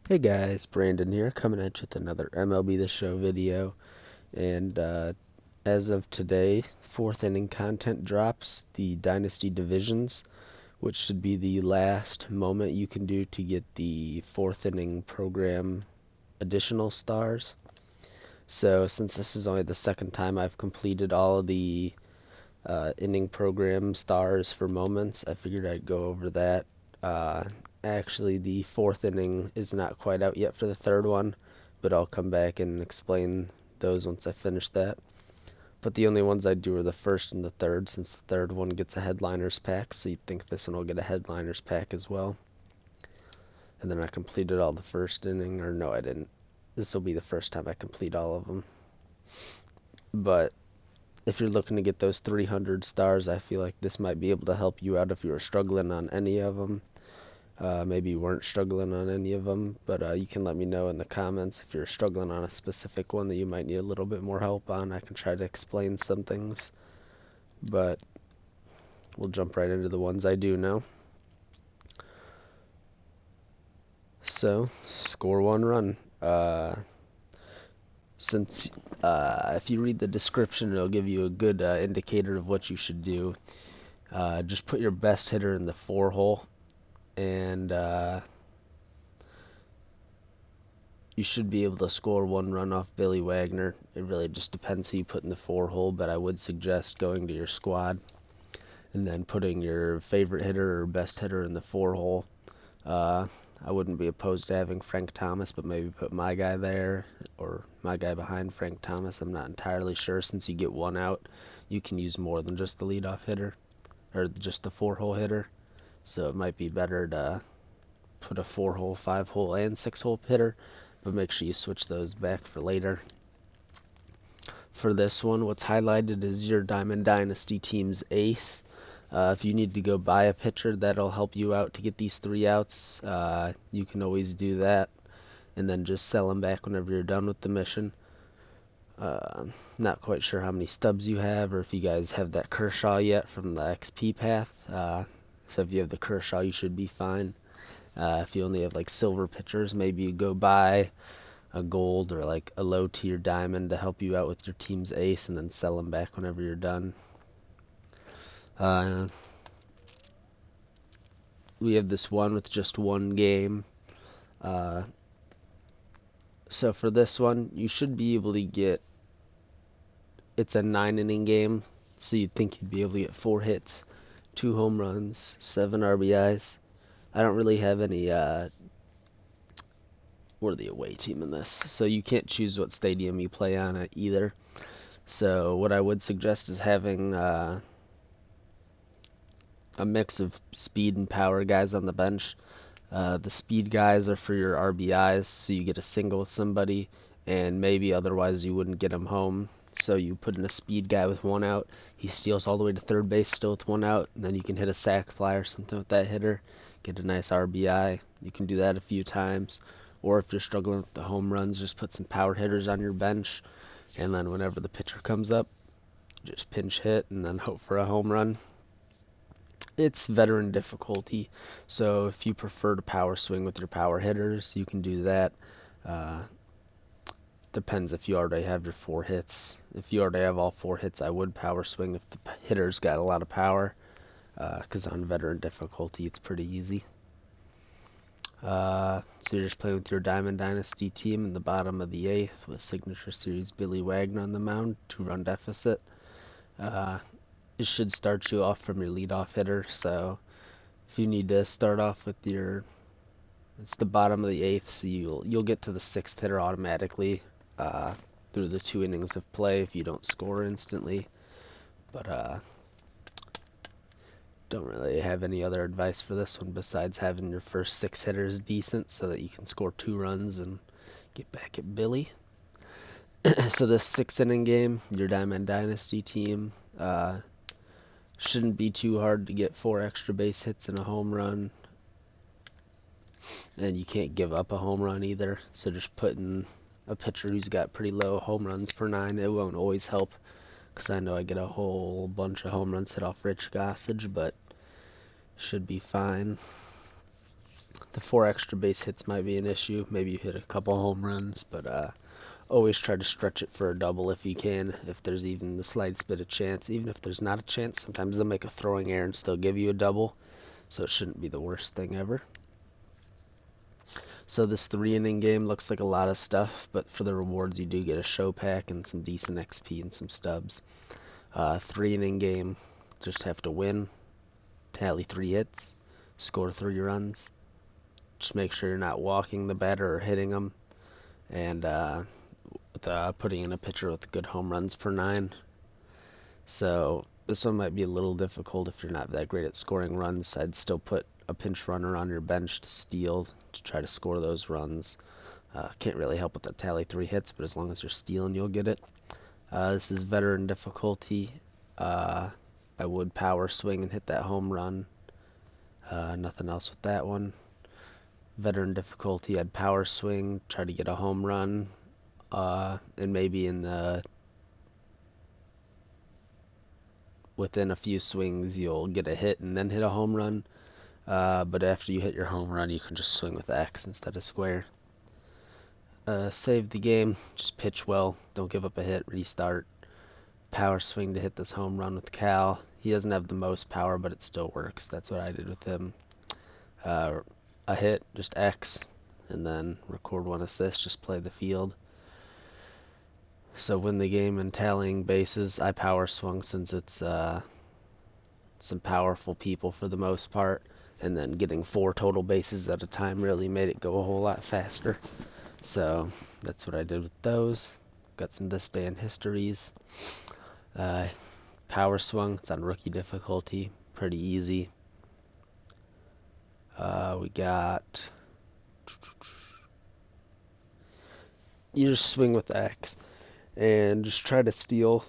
Hey guys, Brandon here, coming at you with another MLB The Show video. And as of today, fourth inning content drops the Dynasty divisions, which should be the last moment you can do to get the fourth inning program additional stars. So since this is only the second time I've completed all of the inning program stars for moments, I figured I'd go over that. Actually, the fourth inning is not quite out yet for the third one, but I'll come back and explain those once I finish that. But the only ones I do are the first and the third, since the third one gets a headliners pack, so you'd think this one will get a headliners pack as well. And then I completed all the first inning, or no, I didn't. This will be the first time I complete all of them. But if you're looking to get those 300 stars, I feel like this might be able to help you out if you were struggling on any of them. Maybe you weren't struggling on any of them, but you can let me know in the comments if you're struggling on a specific one that you might need a little bit more help on. I can try to explain some things, but we'll jump right into the ones I do know. So, score one run. Since if you read the description, it'll give you a good indicator of what you should do. Just put your best hitter in the 4 hole, and you should be able to score 1 run off Billy Wagner. It really just depends who you put in the 4 hole, but I would suggest going to your squad and then putting your favorite hitter or best hitter in the 4 hole. I wouldn't be opposed to having Frank Thomas, but maybe put my guy there or my guy behind Frank Thomas. I'm not entirely sure. Since you get 1 out, you can use more than just the leadoff hitter or just the 4 hole hitter. So it might be better to put a 4 hole, 5 hole, and 6 hole hitter, but make sure you switch those back for later. For this one, what's highlighted is your Diamond Dynasty team's ace. If you need to go buy a pitcher that'll help you out to get these 3 outs, you can always do that, and then just sell them back whenever you're done with the mission. Not quite sure how many stubs you have, or if you guys have that Kershaw yet from the XP path. So if you have the Kershaw, you should be fine. If you only have like silver pitchers, maybe you go buy a gold or like a low tier diamond to help you out with your team's ace, and then sell them back whenever you're done. We have this one with just 1 game. So for this one, you should be able to get, it's a 9 inning game, so you'd think you'd be able to get 4 hits, 2 home runs, 7 RBIs. I don't really have any, we're the away team in this, so you can't choose what stadium you play on it either. So what I would suggest is having a mix of speed and power guys on the bench. The speed guys are for your RBIs, so you get a single with somebody, and maybe otherwise you wouldn't get them home. So you put in a speed guy with 1 out, he steals all the way to third base still with 1 out, and then you can hit a sac fly or something with that hitter, get a nice RBI. You can do that a few times. Or if you're struggling with the home runs, just put some power hitters on your bench, and then whenever the pitcher comes up, just pinch hit and then hope for a home run. It's veteran difficulty, so if you prefer to power swing with your power hitters, you can do that. Depends if you already have your 4 hits. If you already have all 4 hits, I would power swing if the hitter's got a lot of power, because on veteran difficulty, it's pretty easy. So you're just playing with your Diamond Dynasty team in the bottom of the 8th with Signature Series Billy Wagner on the mound, 2-run deficit. It should start you off from your leadoff hitter, so if you need to start off with your, it's the bottom of the 8th, so you'll get to the 6th hitter automatically through the 2 innings of play if you don't score instantly. But don't really have any other advice for this one besides having your first 6 hitters decent so that you can score 2 runs and get back at Billy. So this 6 inning game, your Diamond Dynasty team, shouldn't be too hard to get 4 extra base hits and a home run. And you can't give up a home run either, so just putting a pitcher who's got pretty low home runs per 9, it won't always help, because I know I get a whole bunch of home runs hit off Rich Gossage, but should be fine. the 4 extra base hits might be an issue. Maybe you hit a couple home runs, but always try to stretch it for a double if you can, if there's even the slightest bit of chance. Even if there's not a chance, sometimes they'll make a throwing error and still give you a double, so it shouldn't be the worst thing ever. So this 3-inning game looks like a lot of stuff, but for the rewards you do get a show pack and some decent XP and some stubs. 3-inning game, just have to win, tally 3 hits, score 3 runs. Just make sure you're not walking the batter or hitting them, and putting in a pitcher with good home runs per 9. So this one might be a little difficult if you're not that great at scoring runs. I'd still put a pinch runner on your bench to steal to try to score those runs. Can't really help with the tally 3 hits, but as long as you're stealing, you'll get it. This is veteran difficulty. I would power swing and hit that home run. Nothing else with that one. Veteran difficulty, I'd power swing, try to get a home run, and maybe within a few swings you'll get a hit and then hit a home run. But after you hit your home run, you can just swing with X instead of square. Save the game, just pitch well, don't give up a hit, restart. Power swing to hit this home run with Cal. He doesn't have the most power, but it still works. That's what I did with him. A hit, just X, and then record 1 assist, just play the field. So win the game in tallying bases. I power swung since it's some powerful people for the most part, and then getting 4 total bases at a time really made it go a whole lot faster. So that's what I did with those. Got some this day in histories. Power swung, it's on rookie difficulty, pretty easy. We got, you just swing with X and just try to steal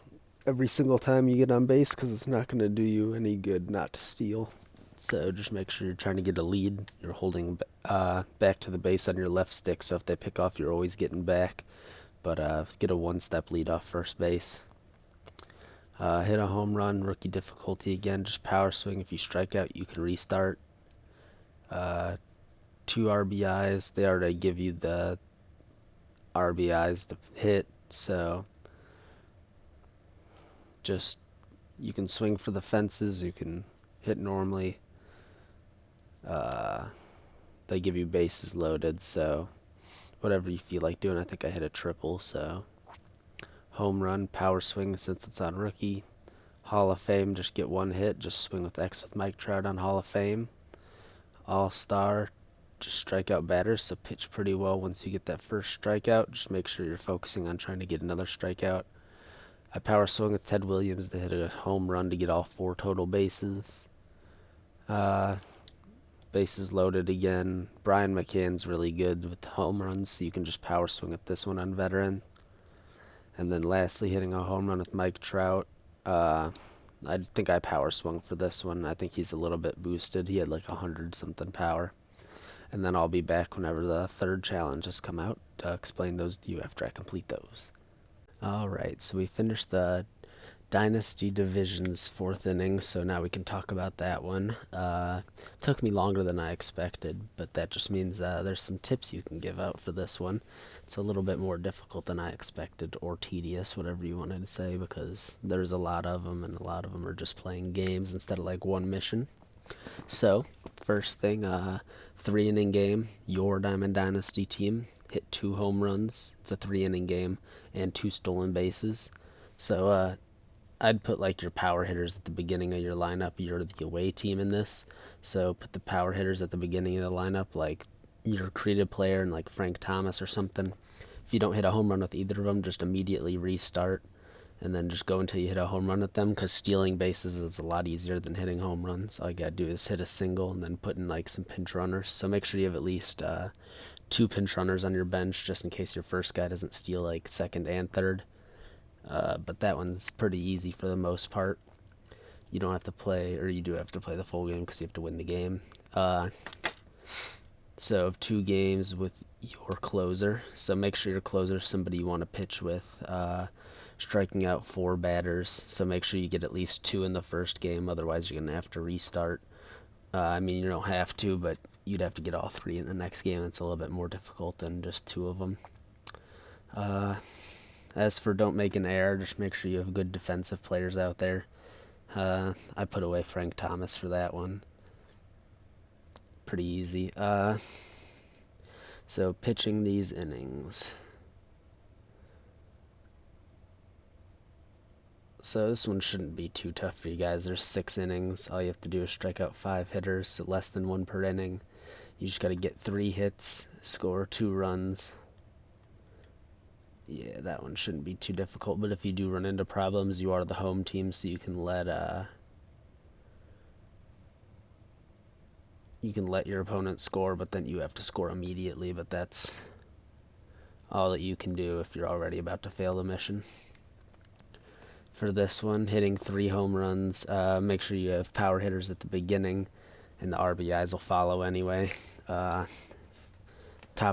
every single time you get on base, because it's not going to do you any good not to steal. So just make sure you're trying to get a lead. You're holding back to the base on your left stick, so if they pick off, you're always getting back. But get a 1-step lead off first base. Hit a home run, rookie difficulty again, just power swing. If you strike out, you can restart. 2 RBIs, they already give you the RBIs to hit, so just, you can swing for the fences, you can hit normally. They give you bases loaded, so whatever you feel like doing. I think I hit a triple, so home run, power swing since it's on rookie. Hall of Fame, just get 1 hit, just swing with X with Mike Trout on Hall of Fame. All-Star, just strike out batters, so pitch pretty well once you get that first strikeout. Just make sure you're focusing on trying to get another strikeout. I power swung with Ted Williams to hit a home run to get all 4 total bases. Bases loaded again. Brian McCann's really good with home runs, so you can just power swing at this one on veteran. And then lastly, hitting a home run with Mike Trout. I think I power swung for this one. I think he's a little bit boosted. He had like 100-something power. And then I'll be back whenever the 3rd challenges come out to explain those to you after I complete those. Alright, so we finished the Dynasty Division's 4th inning, so now we can talk about that one. Took me longer than I expected, but that just means there's some tips you can give out for this one. It's a little bit more difficult than I expected, or tedious, whatever you wanted to say, because there's a lot of them, and a lot of them are just playing games instead of like one mission. So, first thing, 3-inning game, your Diamond Dynasty team hit 2 home runs. It's a 3-inning game, and 2 stolen bases. So, I'd put like your power hitters at the beginning of your lineup. You're the away team in this, so put the power hitters at the beginning of the lineup, like your creative player and like Frank Thomas or something. If you don't hit a home run with either of them, just immediately restart, and then just go until you hit a home run with them, because stealing bases is a lot easier than hitting home runs. All you gotta do is hit a single and then put in like some pinch runners. So make sure you have at least 2 pinch runners on your bench, just in case your first guy doesn't steal like 2nd and 3rd. But that one's pretty easy for the most part. You don't have to play, or you do have to play the full game because you have to win the game. So 2 games with your closer. So make sure your closer is somebody you want to pitch with. Striking out 4 batters. So make sure you get at least 2 in the first game. Otherwise, you're going to have to restart. I mean, you don't have to, but you'd have to get all 3 in the next game. It's a little bit more difficult than just 2 of them. As for don't make an error, just make sure you have good defensive players out there. I put away Frank Thomas for that one. Pretty easy. So pitching these innings. So this one shouldn't be too tough for you guys. There's 6 innings. All you have to do is strike out 5 hitters, so less than 1 per inning. You just got to get 3 hits, score 2 runs. Yeah, that one shouldn't be too difficult, but if you do run into problems, you are the home team, so you can let your opponent score, but then you have to score immediately, but that's all that you can do if you're already about to fail the mission. For this one, hitting 3 home runs, make sure you have power hitters at the beginning, and the RBIs will follow anyway. Top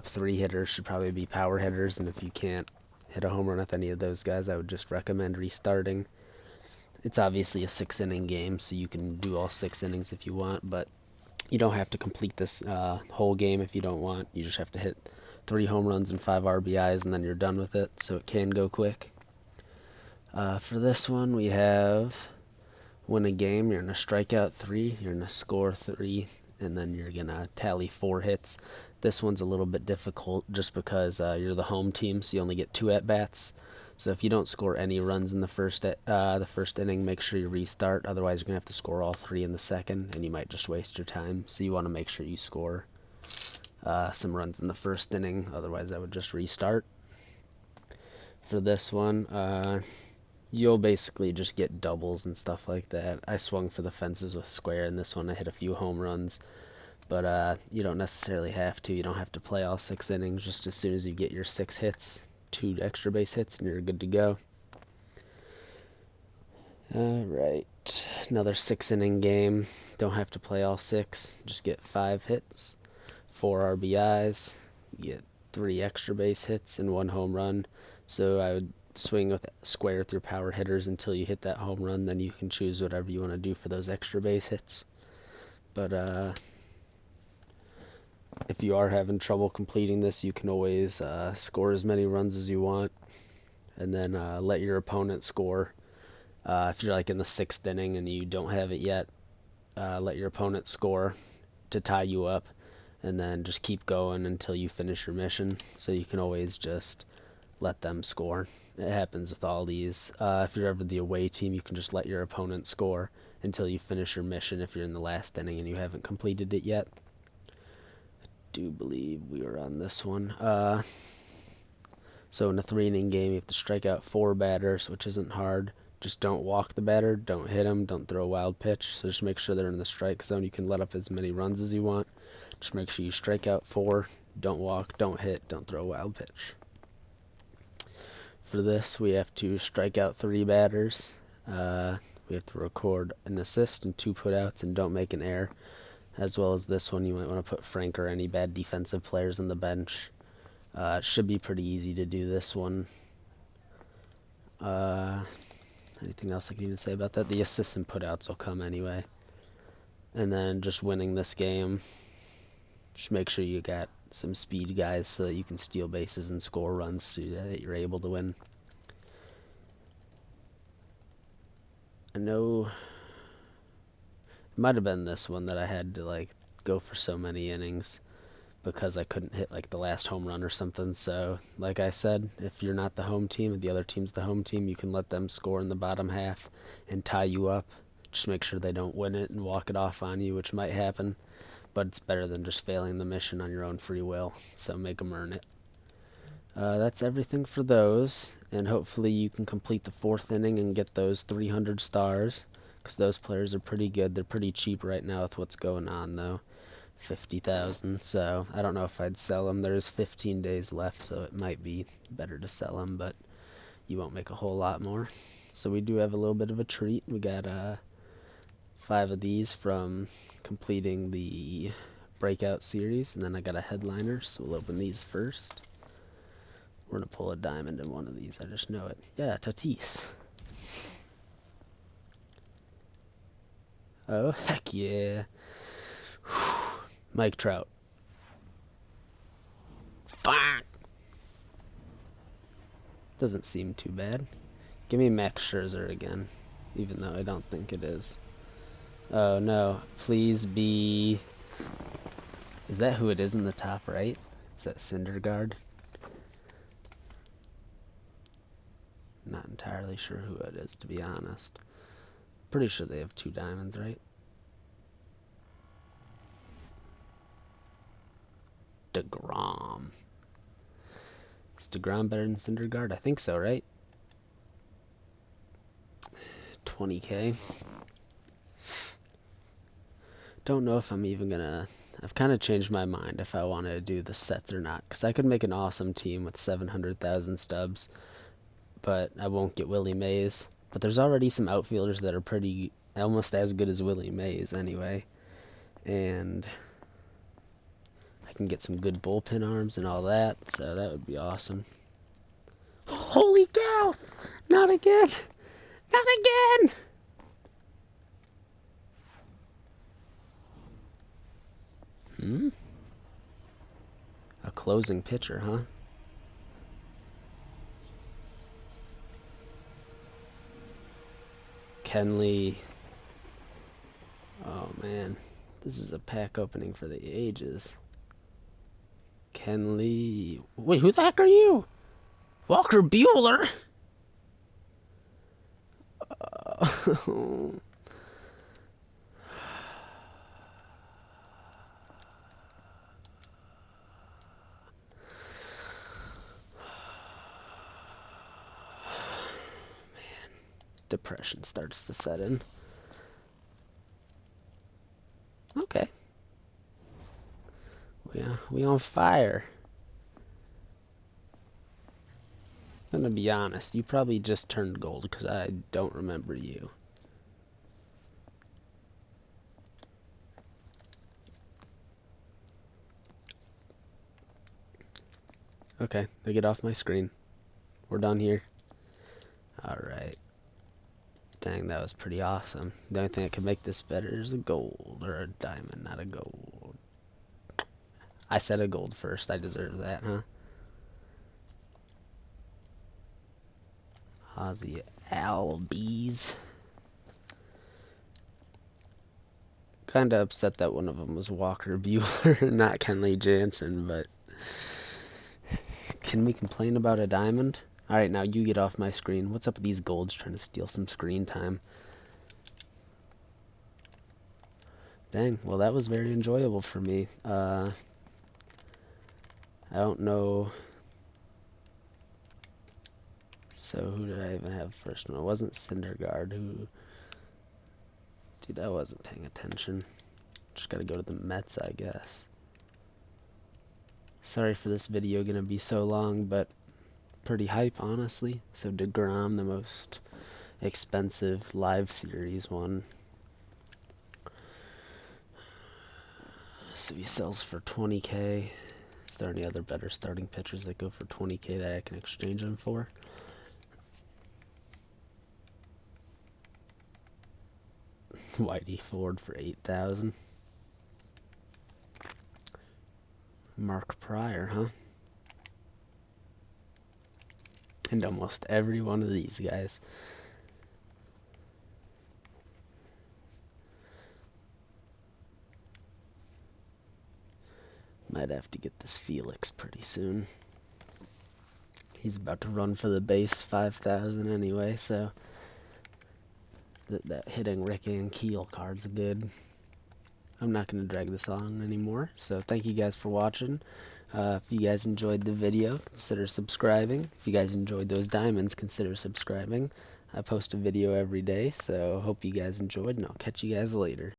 3 hitters should probably be power hitters, and if you can't hit a home run with any of those guys, I would just recommend restarting. It's obviously a 6-inning game, so you can do all 6 innings if you want, but you don't have to complete this whole game if you don't want. You just have to hit 3 home runs and 5 RBIs, and then you're done with it, so it can go quick. For this one, we have win a game. You're going to strike out 3, you're going to score 3, and then you're going to tally 4 hits. This one's a little bit difficult just because you're the home team, so you only get 2 at-bats. So if you don't score any runs in the first inning, make sure you restart. Otherwise, you're going to have to score all 3 in the second, and you might just waste your time. So you want to make sure you score some runs in the first inning. Otherwise, I would just restart. For this one, you'll basically just get doubles and stuff like that. I swung for the fences with square, and this one I hit a few home runs. But you don't necessarily have to. You don't have to play all 6 innings. Just as soon as you get your 6 hits, 2 extra base hits, and you're good to go. Alright, another 6-inning game. Don't have to play all 6. Just get 5 hits, 4 RBIs, you get 3 extra base hits, and 1 home run. So I would swing with square with your power hitters until you hit that home run. Then you can choose whatever you want to do for those extra base hits. But if you are having trouble completing this, you can always score as many runs as you want, and then let your opponent score. If you're like in the 6th inning and you don't have it yet, let your opponent score to tie you up, and then just keep going until you finish your mission. So you can always just let them score. It happens with all these. If you're ever the away team, you can just let your opponent score until you finish your mission if you're in the last inning and you haven't completed it yet. I do believe we were on this one. So in a 3-inning game, you have to strike out 4 batters, which isn't hard. Just don't walk the batter, don't hit them, don't throw a wild pitch. So just make sure they're in the strike zone. You can let up as many runs as you want. Just make sure you strike out 4, don't walk, don't hit, don't throw a wild pitch. For this, we have to strike out 3 batters. We have to record an assist and 2 putouts, and don't make an error. As well as this one, you might want to put Frank or any bad defensive players on the bench. It should be pretty easy to do this one. Anything else I can even say about that? The assists and putouts will come anyway. And then just winning this game. Just make sure you got some speed guys so that you can steal bases and score runs so that you're able to win. I know it might have been this one that I had to like go for so many innings because I couldn't hit like the last home run or something. So like I said, if you're not the home team and the other team's the home team, you can let them score in the bottom half and tie you up. Just make sure they don't win it and walk it off on you, which might happen, but it's better than just failing the mission on your own free will, so make them earn it. That's everything for those, and hopefully you can complete the 4th inning and get those 300 stars, because those players are pretty good. They're pretty cheap right now with what's going on, though. 50,000, so I don't know if I'd sell them. There's 15 days left, so it might be better to sell them, but you won't make a whole lot more. So we do have a little bit of a treat. We got 5 of these from completing the breakout series, and then I got a headliner, so we'll open these first. We're gonna pull a diamond in one of these, I just know it. Yeah, Tatis. Oh, heck yeah. Mike Trout. Fuck! Doesn't seem too bad. Give me Max Scherzer again, even though I don't think it is. Oh no, please be... Is that who it is in the top right? Is that Syndergaard? Not entirely sure who it is, to be honest. Pretty sure they have 2 diamonds, right? DeGrom. Is DeGrom better than Syndergaard? I think so, right? 20k. Don't know if I'm even gonna... I've kind of changed my mind if I want to do the sets or not, because I could make an awesome team with 700,000 stubs, but I won't get Willie Mays. But there's already some outfielders that are pretty, almost as good as Willie Mays anyway, and I can get some good bullpen arms and all that, so that would be awesome. Holy cow! Not again! Not again! A closing pitcher, huh? Kenley. Oh man, this is a pack opening for the ages. Kenley. Wait, who the heck are you? Walker Bueller? Depression starts to set in. Okay. We on fire. I'm gonna be honest, you probably just turned gold because I don't remember you. Okay, they get off my screen. We're done here. Alright. Dang, that was pretty awesome. The only thing that could make this better is a gold, or a diamond, not a gold. I said a gold first, I deserve that, huh? Ozzy Albies. Kinda upset that one of them was Walker Bueller, not Kenley Jansen, but... Can we complain about a diamond? Alright, now you get off my screen. What's up with these golds trying to steal some screen time? Dang, well that was very enjoyable for me. I don't know. So who did I even have first? No, it wasn't Syndergaard. Who? Dude, I wasn't paying attention. Just gotta go to the Mets, I guess. Sorry for this video gonna be so long, but pretty hype, honestly. So DeGrom, the most expensive live series one. So he sells for 20k. Is there any other better starting pitchers that go for 20k that I can exchange them for? Whitey Ford for 8,000. Mark Pryor, huh? And almost every one of these guys. Might have to get this Felix pretty soon. He's about to run for the base 5,000 anyway, so that hitting Ricky and Keel card's good. I'm not going to drag this on anymore, so thank you guys for watching. If you guys enjoyed the video, consider subscribing. If you guys enjoyed those diamonds, consider subscribing. I post a video every day, so hope you guys enjoyed, and I'll catch you guys later.